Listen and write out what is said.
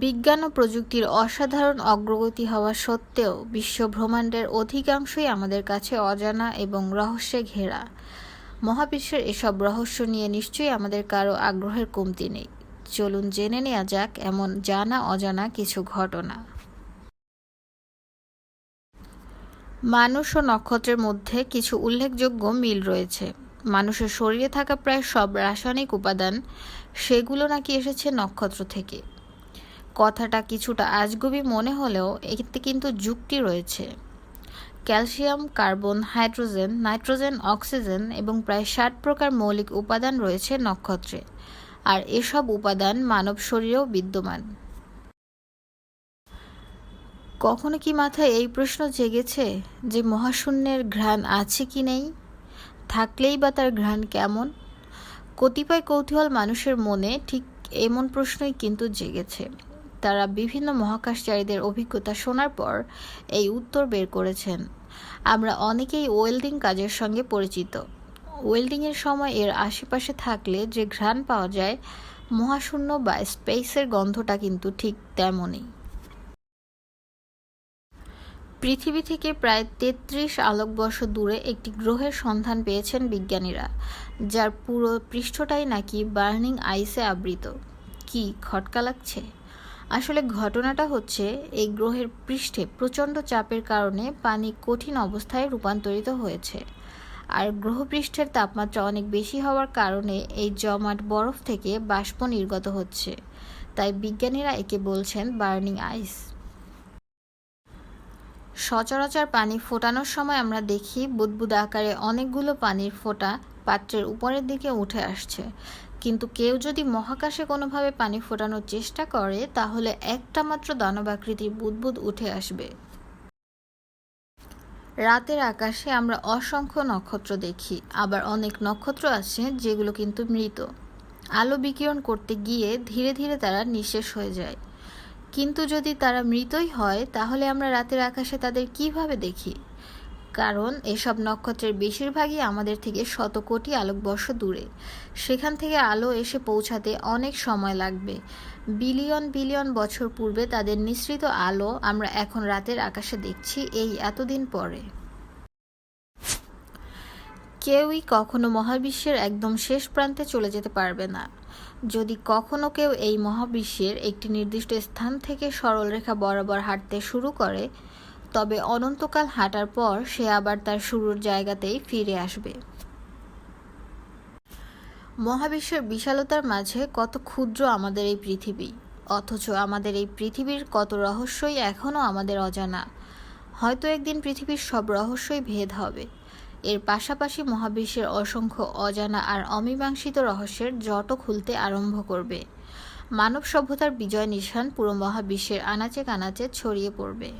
বিজ্ঞান ও প্রযুক্তির অসাধারণ অগ্রগতি হওয়া সত্ত্বেও বিশ্ব ব্রহ্মাণ্ডের অধিকাংশই আমাদের কাছে অজানা এবং রহস্যে ঘেরা। মহাবিশ্বের এসব রহস্য নিয়ে নিশ্চয়ই আমাদের কারো আগ্রহের কমতি নেই। চলুন জেনে নেওয়া যাক এমন জানা অজানা কিছু ঘটনা। মানুষ ও নক্ষত্রের মধ্যে কিছু উল্লেখযোগ্য মিল রয়েছে। মানুষের শরীরে থাকা প্রায় সব রাসায়নিক উপাদান সেগুলো নাকি এসেছে নক্ষত্র থেকে। কথাটা কিছুটা আজগুবি মনে হলেও এতে কিন্তু যুক্তি রয়েছে। Calcium, carbon, hydrogen, nitrogen, oxygen এবং প্রায় 60 প্রকার মৌলিক উপাদান রয়েছে নক্ষত্রে, আর এসব উপাদান মানব শরীরেও বিদ্যমান। কখনো কি মাথায় এই প্রশ্ন জেগেছে যে মহাশূন্যের ঘ্রাণ আছে কি নেই? থাকলেই বা তার ঘ্রাণ কেমন? কতিপয় কৌতূহল মানুষের মনে ঠিক এমন প্রশ্নই কিন্তু জেগেছে। তারা বিভিন্ন মহাকাশচারীদের অভিজ্ঞতা শোনার পর এই উত্তর বের করেছেন। আমরা অনেকেই ওয়েল্ডিং কাজের সঙ্গে পরিচিত। ওয়েল্ডিংয়ের সময় এর আশেপাশে থাকলে যে ঘ্রাণ পাওয়া যায়, মহাশূন্য বা স্পেসের গন্ধটা কিন্তু ঠিক তেমনই। পৃথিবী থেকে প্রায় 33 আলোকবর্ষ দূরে একটি গ্রহের সন্ধান পেয়েছেন বিজ্ঞানীরা, যার পুরো পৃষ্ঠটাই নাকি বার্নিং আইসে আবৃত। কি খটকা লাগছে? আসলে ঘটনাটা হচ্ছে, এই গ্রহের পৃষ্ঠে প্রচণ্ড চাপের কারণে পানি কঠিন অবস্থায় রূপান্তরিত হয়েছে, আর গ্রহপৃষ্ঠের তাপমাত্রা অনেক বেশি হওয়ার কারণে এই জমাট বরফ থেকে বাষ্প নির্গত হচ্ছে। তাই বিজ্ঞানীরা একে বলছেন বার্নিং আইস। সচরাচর পানি ফোটানোর সময় আমরা দেখি বুদবুদ আকারে অনেকগুলো পানির ফোঁটা পাত্রের উপরের দিকে উঠে আসছে, কিন্তু কেউ যদি মহাকাশে কোনোভাবে পানি ফোটানোর চেষ্টা করে তাহলে একটা মাত্র দানবাকৃতির বুদবুদ উঠে আসবে। রাতের আকাশে আমরা অসংখ্য নক্ষত্র দেখি, আবার অনেক নক্ষত্র আছে যেগুলো কিন্তু মৃত। আলো বিকিরণ করতে গিয়ে ধীরে ধীরে তারা নিঃশেষ হয়ে যায়। কিন্তু যদি তারা মৃতই হয় তাহলে আমরা রাতের আকাশে তাদের কিভাবে দেখি? কারণ এসব নক্ষত্রের বেশিরভাগই আমাদের থেকে শত কোটি আলোকবর্ষ দূরে। সেখান থেকে আলো এসে পৌঁছাতে অনেক সময় লাগবে। বিলিয়ন বিলিয়ন বছর পূর্বে তাদের নিঃসৃত আলো আমরা এখন রাতের আকাশে দেখছি এই এতদিন পরে। কেউই কখনো মহাবিশ্বের একদম শেষ প্রান্তে চলে যেতে পারবে না। যদি কখনো কেউ এই মহাবিশ্বের একটি নির্দিষ্ট স্থান থেকে সরলরেখা বরাবর হাঁটতে শুরু করে, তবে অনন্তকাল হাঁটার পর সে আবার তার শুরুর জায়গাতেই ফিরে আসবে। মহাবিশ্বের বিশালতার মাঝে কত ক্ষুদ্র আমাদের এই পৃথিবী, অথচ আমাদের এই পৃথিবীর কত রহস্যই এখনও আমাদের অজানা। হয়তো একদিন পৃথিবীর সব রহস্যই ভেদ হবে। এর পাশাপাশি মহাবিশ্বের অসংখ্য অজানা আর অমীমাংসিত রহস্যের জটও খুলতে আরম্ভ করবে। মানব সভ্যতার বিজয় নিশান পুরো মহাবিশ্বের আনাচে কানাচে ছড়িয়ে পড়বে।